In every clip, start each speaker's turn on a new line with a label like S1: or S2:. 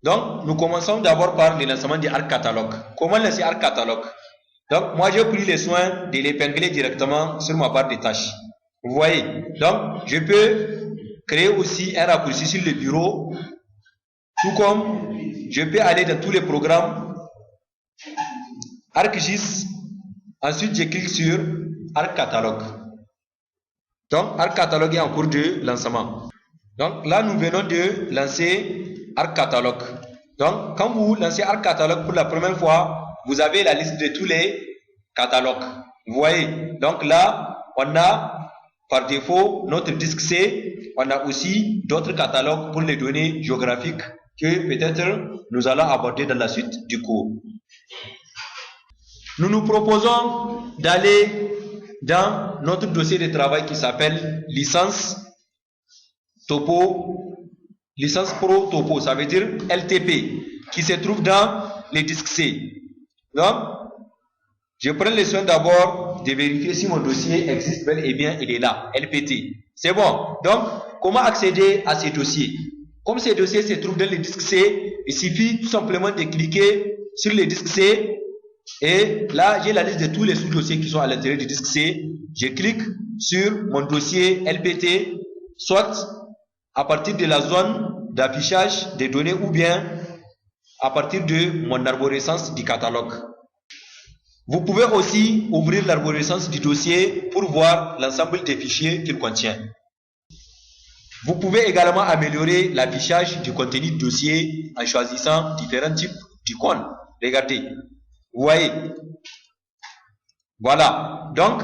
S1: Donc, nous commençons d'abord par le lancement du Arc Catalogue. Comment lancer Arc Catalogue? Donc, moi, j'ai pris le soin de l'épingler directement sur ma barre de tâches. Vous voyez? Donc, je peux créer aussi un raccourci sur le bureau, tout comme je peux aller dans tous les programmes, ArcGIS, ensuite je clique sur Arc Catalogue. Donc, Arc Catalogue est en cours de lancement. Donc, là, nous venons de lancer Arc Catalogue. Donc, quand vous lancez Arc Catalogue pour la première fois, vous avez la liste de tous les catalogues. Vous voyez? Donc là, on a par défaut notre disque C. On a aussi d'autres catalogues pour les données géographiques que peut-être nous allons aborder dans la suite du cours. Nous nous proposons d'aller dans notre dossier de travail qui s'appelle licence Topo, licence Pro Topo, ça veut dire LTP, qui se trouve dans les disques C. Donc, je prends le soin d'abord de vérifier si mon dossier existe bel et bien, il est là, LPT. C'est bon. Donc, comment accéder à ces dossiers? Comme ces dossiers se trouvent dans les disques C, il suffit tout simplement de cliquer sur les disques C. Et là, j'ai la liste de tous les sous-dossiers qui sont à l'intérieur du disque C. Je clique sur mon dossier LPT, soit à partir de la zone d'affichage des données ou bien à partir de mon arborescence du catalogue. Vous pouvez aussi ouvrir l'arborescence du dossier pour voir l'ensemble des fichiers qu'il contient. Vous pouvez également améliorer l'affichage du contenu du dossier en choisissant différents types d'icônes. Regardez, vous voyez. Voilà. Donc,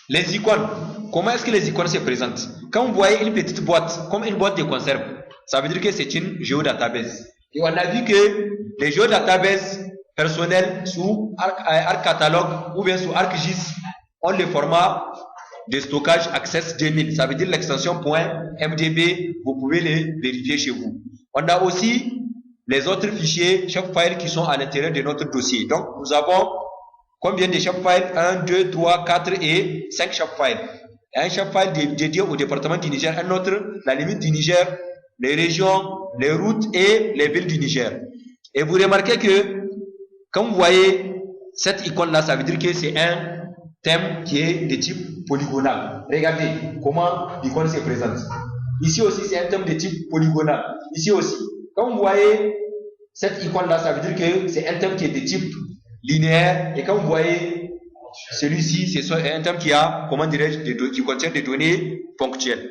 S1: les icônes. Comment est-ce que les icônes se présentent? Quand vous voyez une petite boîte, comme une boîte de conserve, ça veut dire que c'est une géodatabase. Et on a vu que les géodatabases personnelles sous Arc Catalogue ou bien sous ArcGIS ont le format de stockage Access 2000. Ça veut dire l'extension .mdb. Vous pouvez les vérifier chez vous. On a aussi les autres fichiers shapefile qui sont à l'intérieur de notre dossier. Donc, nous avons combien de shapefiles? 1, 2, 3, 4 et 5 shapefiles. Un shapefile dédié au département du Niger, un autre, la limite du Niger, les régions, les routes et les villes du Niger. Et vous remarquez que, quand vous voyez cette icône-là, ça veut dire que c'est un thème qui est de type polygonal. Regardez comment l'icône se présente. Ici aussi, c'est un thème de type polygonal. Ici aussi. Quand vous voyez cette icône-là, ça veut dire que c'est un thème qui est de type linéaire. Et quand vous voyez celui-ci, c'est un thème qui a, comment dirais-je, qui contient des données ponctuelles.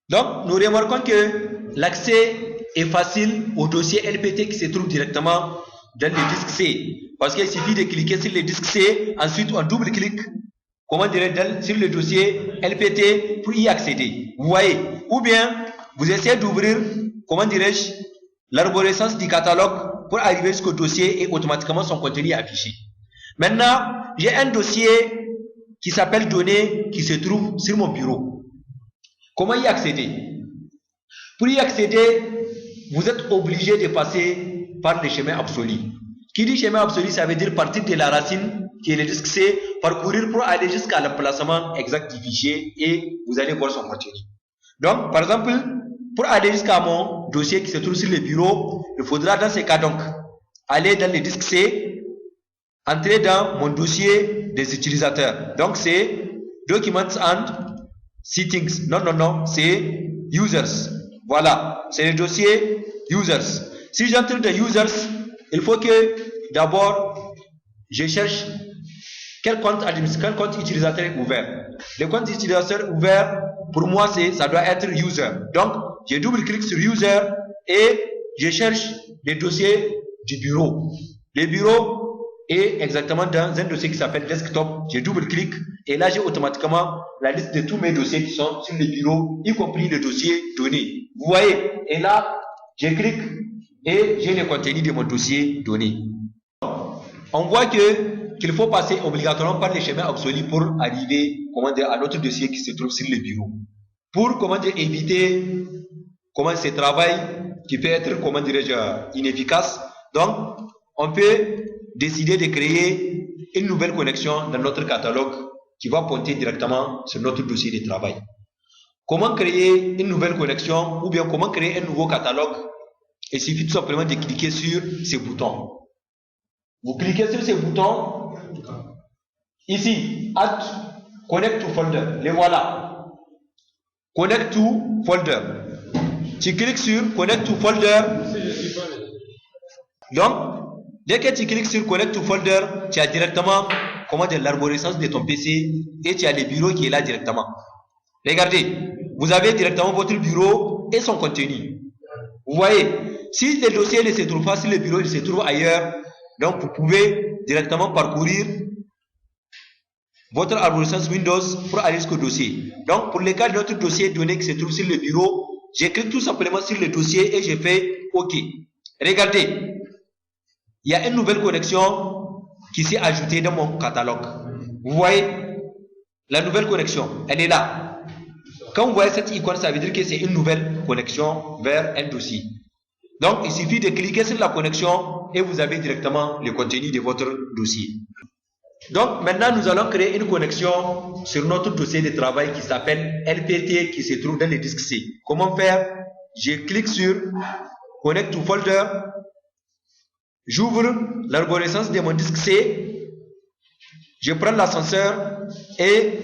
S1: Donc, nous remarquons que l'accès est facile au dossier LPT qui se trouve directement dans le disque C. Parce qu'il suffit de cliquer sur le disque C, ensuite on double-clique, comment dirais-je, sur le dossier LPT pour y accéder. Vous voyez? Ou bien, vous essayez d'ouvrir, comment dirais-je, l'arborescence du catalogue pour arriver jusqu'au dossier et automatiquement son contenu est affiché. Maintenant, j'ai un dossier qui s'appelle données qui se trouve sur mon bureau. Comment y accéder? Pour y accéder, vous êtes obligé de passer par le chemin absolu. Qui dit chemin absolu, ça veut dire partir de la racine qui est le disque C, parcourir pour aller jusqu'à l'emplacement exact du fichier et vous allez voir son contenu. Donc, par exemple, pour aller jusqu'à mon dossier qui se trouve sur le bureau, il faudra dans ces cas donc aller dans le disque C, entrer dans mon dossier des utilisateurs. Donc, c'est Documents and Settings. Non, c'est Users. Voilà, c'est le dossier Users. Si j'entre dans Users, il faut que d'abord je cherche quel compte utilisateur est ouvert. Le compte utilisateur ouvert, pour moi, ça doit être User. Donc, je double-clique sur User et je cherche le dossier du bureau. Le bureau est exactement dans un dossier qui s'appelle Desktop. Je double-clique et là, j'ai automatiquement la liste de tous mes dossiers qui sont sur le bureau, y compris le dossier données. Vous voyez? Et là, je clique et j'ai le contenu de mon dossier donné. On voit qu'il faut passer obligatoirement par les chemins absolus pour arriver, comment dire, à notre dossier qui se trouve sur le bureau. Pour, comment dire, éviter, ce travail qui peut être, comment dirais-je, inefficace. Donc, on peut décider de créer une nouvelle connexion dans notre catalogue qui va pointer directement sur notre dossier de travail. Comment créer une nouvelle connexion ou bien comment créer un nouveau catalogue Il suffit tout simplement de cliquer sur ces boutons. Vous cliquez sur ces boutons. Ici, Add Connect to Folder. Les voilà. Connect to Folder. Tu cliques sur Connect to Folder. Donc, dès que tu cliques sur Connect to Folder, tu as directement l'arborescence de ton PC et tu as le bureau qui est là directement. Regardez, vous avez directement votre bureau et son contenu. Vous voyez, si le dossier ne se trouve pas sur le bureau, il se trouve ailleurs, donc vous pouvez directement parcourir votre arborescence Windows pour aller jusqu'au dossier. Donc, pour le cas de notre dossier donné qui se trouve sur le bureau, je clique tout simplement sur le dossier et je fais OK. Regardez, il y a une nouvelle connexion qui s'est ajoutée dans mon catalogue. Vous voyez, la nouvelle connexion, elle est là. Quand vous voyez cette icône, ça veut dire que c'est une nouvelle connexion vers un dossier. Donc, il suffit de cliquer sur la connexion et vous avez directement le contenu de votre dossier. Donc, maintenant, nous allons créer une connexion sur notre dossier de travail qui s'appelle LPT qui se trouve dans le disque C. Comment faire? Je clique sur Connect to Folder. J'ouvre l'arborescence de mon disque C. Je prends l'ascenseur et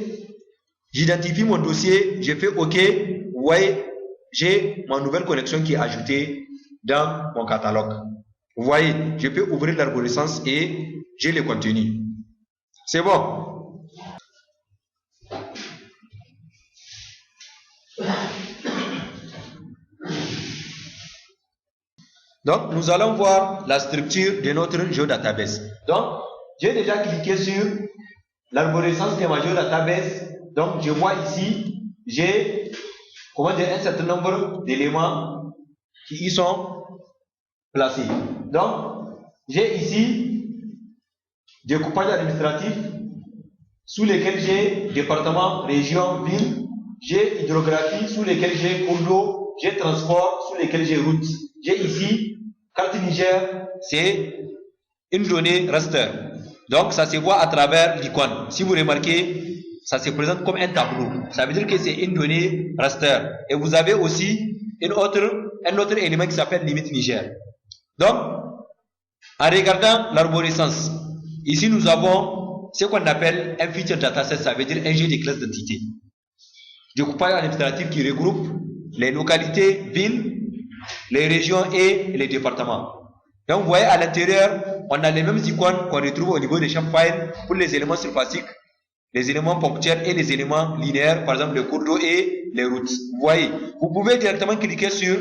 S1: j'identifie mon dossier. Je fais OK. Vous voyez, j'ai ma nouvelle connexion qui est ajoutée dans mon catalogue. Vous voyez, je peux ouvrir l'arborescence et j'ai le contenu. C'est bon. Donc, nous allons voir la structure de notre géodatabase. Donc, j'ai déjà cliqué sur l'arborescence de ma géodatabase. Donc, je vois ici, j'ai un certain nombre d'éléments qui y sont placés. Donc, j'ai ici découpage administratif sous lequel j'ai département, région, ville. J'ai hydrographie sous lequel j'ai cours d'eau. J'ai transport sous lequel j'ai route. J'ai ici carte Niger, c'est une donnée raster. Donc ça se voit à travers l'icône. Si vous remarquez, ça se présente comme un tableau. Ça veut dire que c'est une donnée raster. Et vous avez aussi un autre élément qui s'appelle limite Niger. Donc, en regardant l'arborescence, ici nous avons ce qu'on appelle un feature dataset, ça veut dire un jeu de classes d'entités. Découpage administratif qui regroupe les localités, villes, les régions et les départements. Donc vous voyez à l'intérieur, on a les mêmes icônes qu'on retrouve au niveau des champs file pour les éléments surfaciques, les éléments ponctuels et les éléments linéaires, par exemple les cours d'eau et les routes. Vous voyez, vous pouvez directement cliquer sur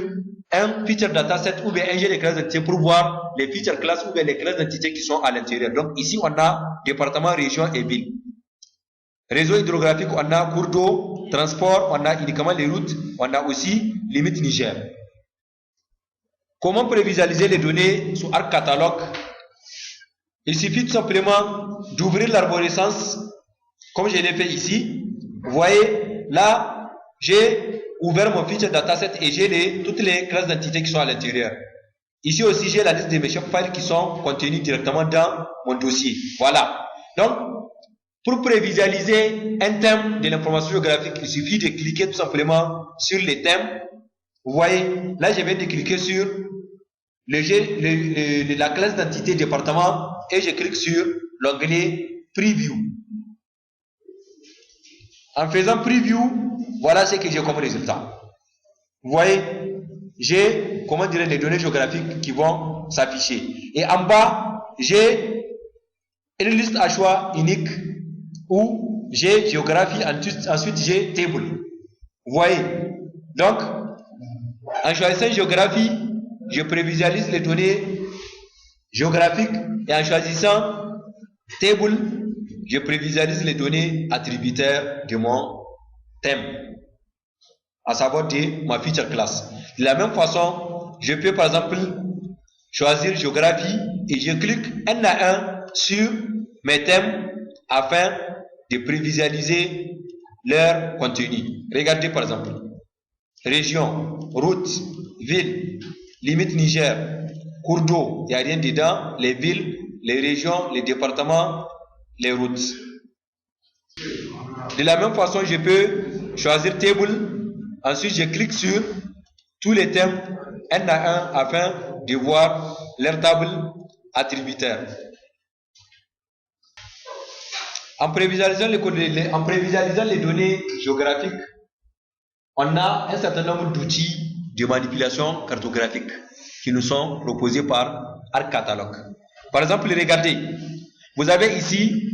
S1: un feature dataset ou bien un jeu de classes d'entités pour voir les feature classes ou bien les classes d'entités qui sont à l'intérieur. Donc ici on a département, région et ville. Réseau hydrographique, on a cours d'eau, transport, on a uniquement les routes, on a aussi limite Niger. Comment prévisualiser les données sous Arc Catalogue? Il suffit tout simplement d'ouvrir l'arborescence comme je l'ai fait ici. Vous voyez, là, j'ai ouvert mon feature dataset et j'ai toutes les classes d'entités qui sont à l'intérieur. Ici aussi, j'ai la liste de mes files qui sont contenues directement dans mon dossier. Voilà. Donc, pour prévisualiser un thème de l'information géographique, il suffit de cliquer tout simplement sur les thèmes. Vous voyez, là je viens de cliquer sur la classe d'entité département et je clique sur l'onglet Preview. En faisant Preview, voilà ce que j'ai comme résultat. Vous voyez, j'ai les données géographiques qui vont s'afficher. Et en bas, j'ai une liste à choix unique où j'ai géographie, ensuite j'ai table. Vous voyez, donc en choisissant géographie, je prévisualise les données géographiques et en choisissant table, je prévisualise les données attributaires de mon thème, à savoir de ma feature class. De la même façon, je peux par exemple choisir géographie et je clique un à un sur mes thèmes afin de prévisualiser leur contenu. Regardez par exemple, région, route, ville, limite Niger, cours d'eau, il n'y a rien dedans, les villes, les régions, les départements, les routes. De la même façon, je peux choisir table, ensuite je clique sur tous les thèmes un à un afin de voir leur table attributaire. En prévisualisant les données géographiques, on a un certain nombre d'outils de manipulation cartographique qui nous sont proposés par ArcCatalog. Par exemple, regardez, vous avez ici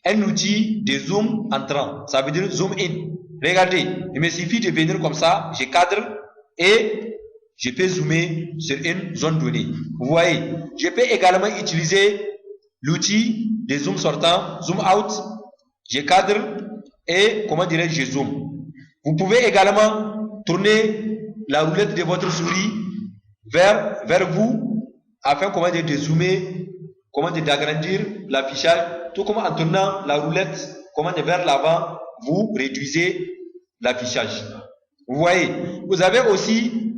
S1: un outil de zoom entrant, ça veut dire zoom in. Regardez, il me suffit de venir comme ça, je cadre et je peux zoomer sur une zone donnée. Vous voyez, je peux également utiliser l'outil de zoom sortant, zoom out, je cadre et, comment dirais-je, je zoome. Vous pouvez également tourner la roulette de votre souris vers vous afin, comment dire, de zoomer, comment dire, d'agrandir l'affichage, tout comme en tournant la roulette, comment dire, vers l'avant, vous réduisez l'affichage. Vous voyez, vous avez aussi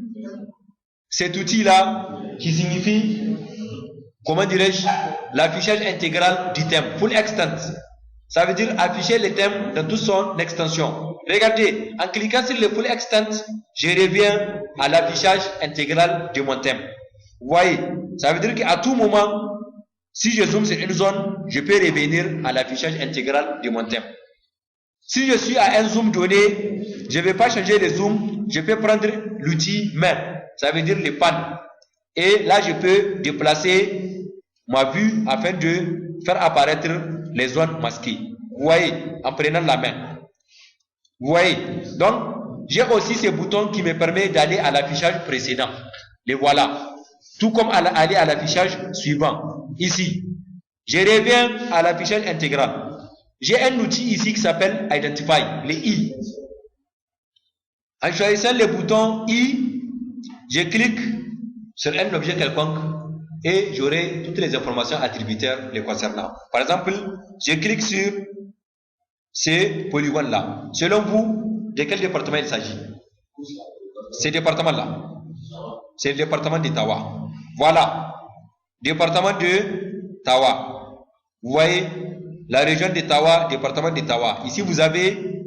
S1: cet outil-là qui signifie, comment dirais-je, l'affichage intégral du thème, full extent. Ça veut dire afficher les thèmes dans toute son extension. Regardez, en cliquant sur le full extent, je reviens à l'affichage intégral de mon thème. Vous voyez, ça veut dire qu'à tout moment, si je zoome sur une zone, je peux revenir à l'affichage intégral de mon thème. Si je suis à un zoom donné, je ne vais pas changer le zoom, je peux prendre l'outil main, ça veut dire le pan. Et là, je peux déplacer ma vue afin de faire apparaître les zones masquées. Vous voyez, en prenant la main. Vous voyez, donc, j'ai aussi ce bouton qui me permet d'aller à l'affichage précédent. Les voilà. Tout comme aller à l'affichage suivant. Ici, je reviens à l'affichage intégral. J'ai un outil ici qui s'appelle Identify, les I. En choisissant le bouton I, je clique sur un objet quelconque et j'aurai toutes les informations attributaires les concernant. Par exemple, je clique sur ce polygone-là. Selon vous, de quel département il s'agit? Ce département-là. C'est le département de Tawa. Voilà. Département de Tawa. Vous voyez, la région de Tawa, département de Tawa. Ici, vous avez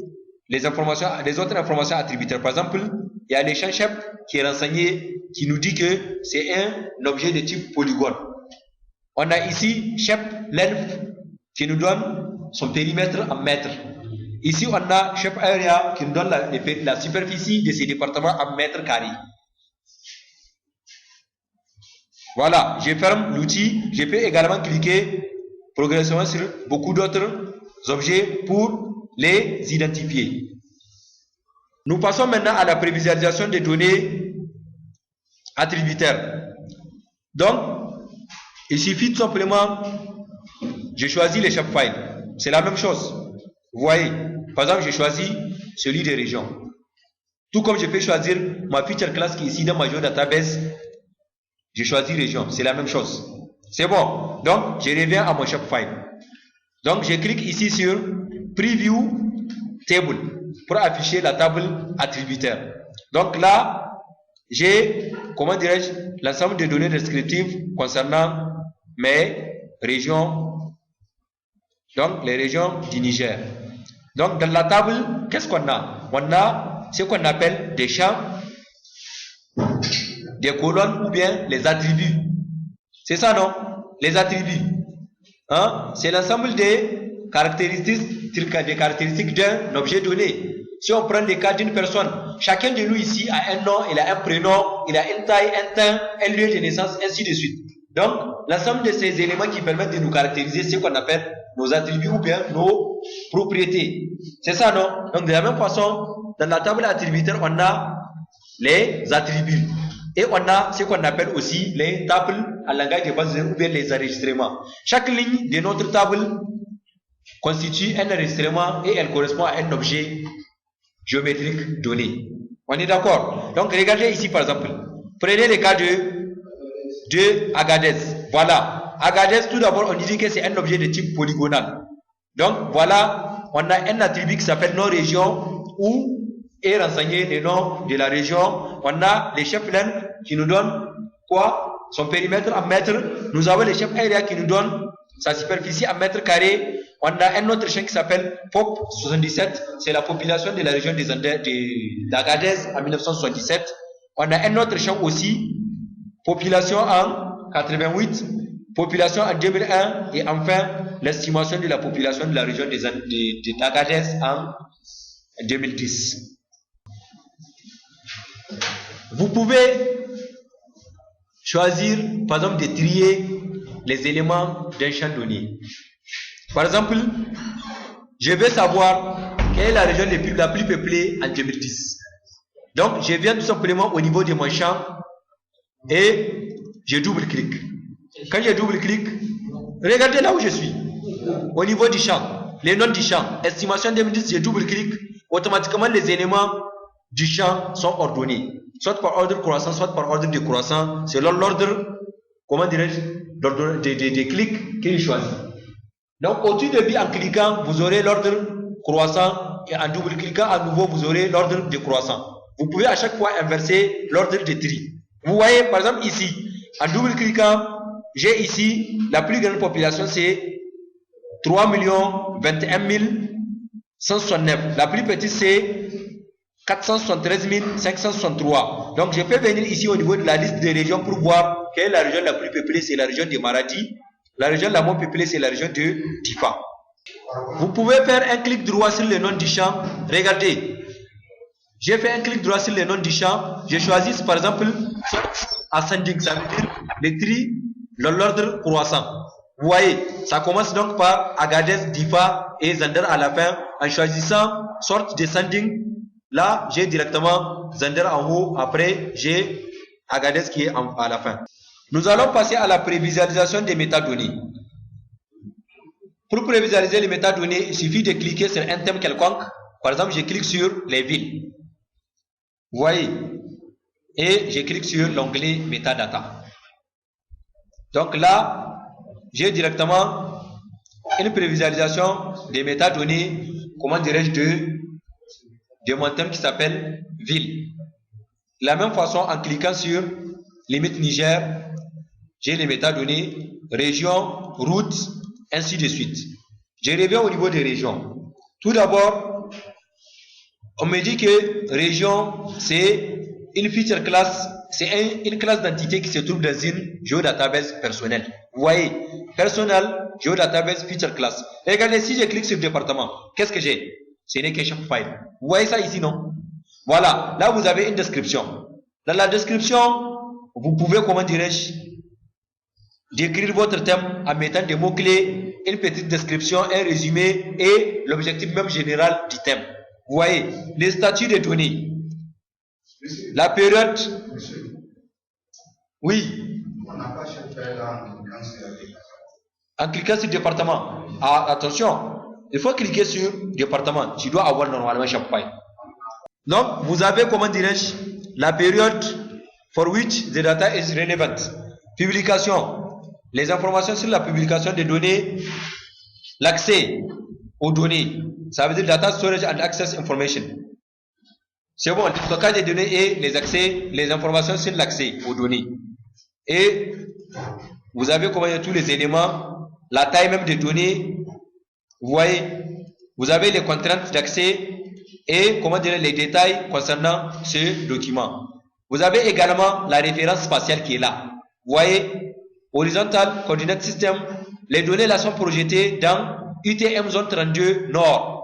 S1: les informations, les autres informations attributaires. Par exemple, il y a l'échange chef qui est renseigné, qui nous dit que c'est un objet de type polygone. On a ici chef length qui nous donne son périmètre en mètres. Ici, on a chef area qui nous donne la superficie de ces départements en mètres carrés. Voilà, je ferme l'outil. Je peux également cliquer progressivement sur beaucoup d'autres objets pour les identifier. Nous passons maintenant à la prévisualisation des données attributaires. Donc, il suffit tout simplement, je choisis les shapefile. C'est la même chose. Vous voyez, par exemple, j'ai choisi celui des régions. Tout comme je peux choisir ma feature class qui est ici dans ma database, je choisis région. C'est la même chose. C'est bon. Donc, je reviens à mon shapefile. Donc, je clique ici sur Preview Table pour afficher la table attributaire. Donc là, j'ai, comment dirais-je, l'ensemble des données descriptives concernant mes régions, donc les régions du Niger. Donc dans la table, qu'est-ce qu'on a? On a ce qu'on appelle des champs, des colonnes ou bien les attributs. C'est ça, non? Les attributs. Hein? C'est l'ensemble des caractéristiques d'un objet donné. Si on prend le cas d'une personne, chacun de nous ici a un nom, il a un prénom, il a une taille, un teint, un lieu de naissance, ainsi de suite. Donc, l'ensemble de ces éléments qui permettent de nous caractériser ce qu'on appelle nos attributs ou bien nos propriétés. C'est ça, non? Donc, de la même façon, dans la table attributaire, on a les attributs. Et on a ce qu'on appelle aussi les tables en langage de base ou bien les enregistrements. Chaque ligne de notre table constitue un enregistrement et elle correspond à un objet géométrique donné. On est d'accord? Donc regardez ici par exemple. Prenez le cas de Agadez. Voilà. Agadez, tout d'abord, on dit que c'est un objet de type polygonal. Donc voilà, on a un attribut qui s'appelle nos régions où est renseigné le nom de la région. On a les chefs length qui nous donnent quoi? Son périmètre en mètres. Nous avons les chefs area qui nous donnent sa superficie en mètres carrés. On a un autre champ qui s'appelle POP 77. C'est la population de la région des Andes d'Agadez en 1977. On a un autre champ aussi, population en 88, population en 2001 et enfin l'estimation de la population de la région d'Agadez en 2010. Vous pouvez choisir, par exemple, de trier les éléments d'un champ donné. Par exemple, je veux savoir quelle est la région la plus peuplée en 2010. Donc, je viens tout simplement au niveau de mon champ et je double-clique. Quand je double-clique, regardez là où je suis. Au niveau du champ, les noms du champ, estimation 2010, je double-clique. Automatiquement, les éléments du champ sont ordonnés. Soit par ordre croissant, soit par ordre décroissant, selon l'ordre, comment dirais-je, des clics qu'il choisit. Donc, au tout début, en cliquant, vous aurez l'ordre croissant et en double-cliquant à nouveau, vous aurez l'ordre décroissant. Vous pouvez à chaque fois inverser l'ordre de tri. Vous voyez, par exemple, ici, en double-cliquant, j'ai ici, la plus grande population, c'est 3 021 169. La plus petite, c'est 473 563. Donc, je peux venir ici au niveau de la liste des régions pour voir quelle est la région la plus peuplée, c'est la région de Maradi. La région la moins peuplée, c'est la région de Difa. Vous pouvez faire un clic droit sur le nom du champ. Regardez. J'ai fait un clic droit sur le nom du champ. Je choisis par exemple ascending, ça veut dire les tri dans l'ordre croissant. Vous voyez, ça commence donc par Agadez, Difa et Zander à la fin. En choisissant sorte descending, là j'ai directement Zander en haut. Après j'ai Agadez qui est à la fin. Nous allons passer à la prévisualisation des métadonnées. Pour prévisualiser les métadonnées, il suffit de cliquer sur un thème quelconque. Par exemple, je clique sur les villes. Vous voyez, et je clique sur l'onglet Metadata. Donc là, j'ai directement une prévisualisation des métadonnées, comment dirais-je, de mon thème qui s'appelle ville. De la même façon, en cliquant sur limite Niger, j'ai les métadonnées, région, route, ainsi de suite. Je reviens au niveau des régions. Tout d'abord, on me dit que région, c'est une feature class, c'est une classe d'entité qui se trouve dans une géodatabase personnelle. Vous voyez, personnel, géodatabase, feature class. Regardez, si je clique sur département, qu'est-ce que j'ai? Ce n'est qu'un shapefile. Vous voyez ça ici, non? Voilà, là vous avez une description. Dans la description, vous pouvez, comment dirais-je, décrire votre thème en mettant des mots-clés, une petite description, un résumé et l'objectif même général du thème. Vous voyez, les statuts des données, la période, oui, en cliquant sur département. Ah, attention, il faut cliquer sur département, tu dois avoir normalement chaque file. Donc, vous avez, comment dirais-je, la période for which the data is relevant. Publication, les informations sur la publication des données, l'accès aux données, ça veut dire data storage and access information. C'est bon, le stockage des données et les accès, les informations sur l'accès aux données. Et vous avez comment dire tous les éléments, la taille même des données, vous voyez, vous avez les contraintes d'accès et comment dire les détails concernant ce document. Vous avez également la référence spatiale qui est là. Vous voyez, horizontal, coordinate system, les données là sont projetées dans UTM zone 32 Nord,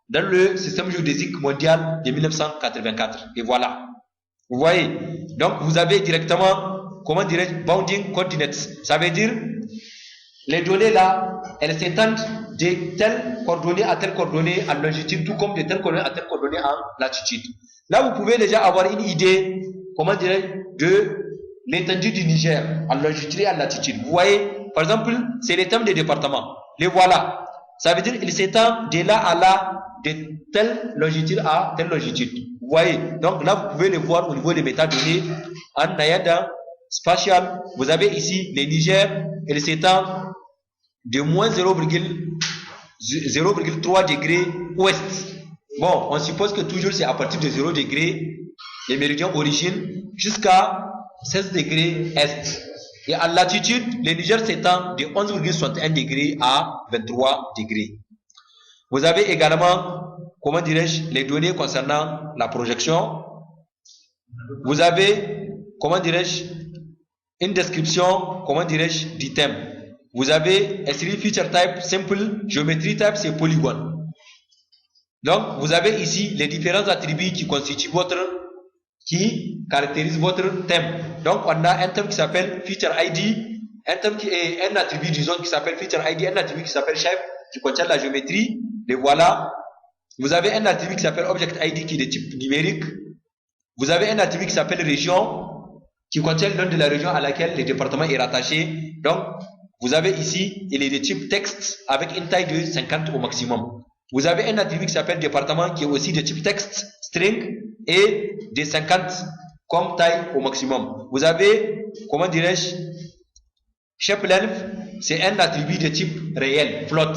S1: dans le système géodésique mondial de 1984. Et voilà. Vous voyez, donc vous avez directement, comment dirais-je, bounding coordinates. Ça veut dire, les données là, elles s'étendent de telles coordonnées à telles coordonnées en longitude, tout comme de telles coordonnées à telles coordonnées en latitude. Là, vous pouvez déjà avoir une idée, comment dirais-je, de l'étendue du Niger en longitude et en latitude. Vous voyez, par exemple, c'est les thèmes des départements. Les voilà. Ça veut dire qu'il s'étend de là à là, de telle longitude à telle longitude. Vous voyez, donc là, vous pouvez les voir au niveau des métadonnées. En Nayada, spatial, vous avez ici les Niger, il s'étend de moins 0,3 degrés ouest. Bon, on suppose que toujours c'est à partir de 0 degrés, les méridiens origine, jusqu'à 16 degrés est. Et en latitude, le Niger s'étend de 11,61 degrés à 23 degrés. Vous avez également, comment dirais-je, les données concernant la projection. vous avez, comment dirais-je, une description, comment dirais-je, du thème. Vous avez string feature type simple, geometry type c'est polygone. Donc vous avez ici les différents attributs qui constituent qui caractérisent votre thème. Donc on a un thème qui s'appelle feature ID, un thème qui est un attribut du zone qui s'appelle feature ID, un attribut qui s'appelle shape qui contient la géométrie. Les voilà. Vous avez un attribut qui s'appelle object ID qui est de type numérique. Vous avez un attribut qui s'appelle région qui contient le nom de la région à laquelle le département est rattaché. Donc vous avez ici, il est de type texte avec une taille de 50 au maximum. Vous avez un attribut qui s'appelle département qui est aussi de type texte, string et de 50 comme taille au maximum. Vous avez, comment dirais-je, shape length, c'est un attribut de type réel, float.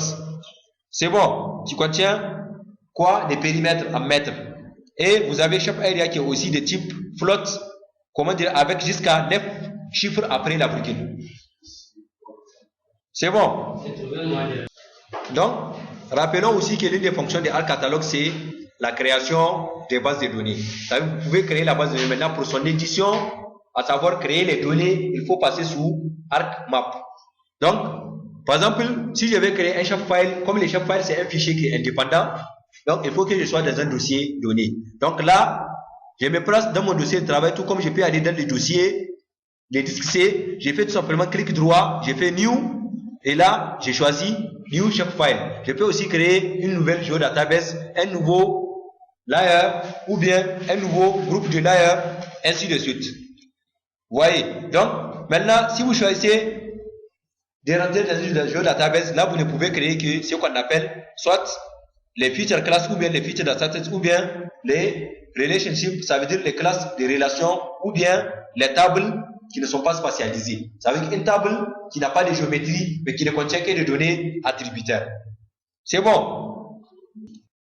S1: C'est bon, qui contient quoi? Les périmètres en mètres. Et vous avez shape area qui est aussi de type float, comment dire, avec jusqu'à 9 chiffres après la virgule. C'est bon. Donc, rappelons aussi que l'une des fonctions de ArcCatalog, c'est la création des bases de données. Vous pouvez créer la base de données maintenant pour son édition, à savoir créer les données, il faut passer sous ArcMap. Donc, par exemple, si je vais créer un shapefile, comme les shapefiles c'est un fichier qui est indépendant, donc il faut que je sois dans un dossier donné. Donc là, je me place dans mon dossier de travail, tout comme je peux aller dans le dossier, les disques C, j'ai fait tout simplement clic droit, j'ai fait New, et là, j'ai choisi New Shapefile. Je peux aussi créer une nouvelle géodatabase, un nouveau layer, ou bien un nouveau groupe de layers, ainsi de suite. Vous voyez? Donc, maintenant, si vous choisissez de rentrer dans une géodatabase, là, vous ne pouvez créer que ce qu'on appelle soit les feature classes, ou bien les feature datasets, ou bien les relationships, ça veut dire les classes de relations, ou bien les tables qui ne sont pas spatialisées. Ça veut dire une table qui n'a pas de géométrie, mais qui ne contient que des données attributaires. C'est bon.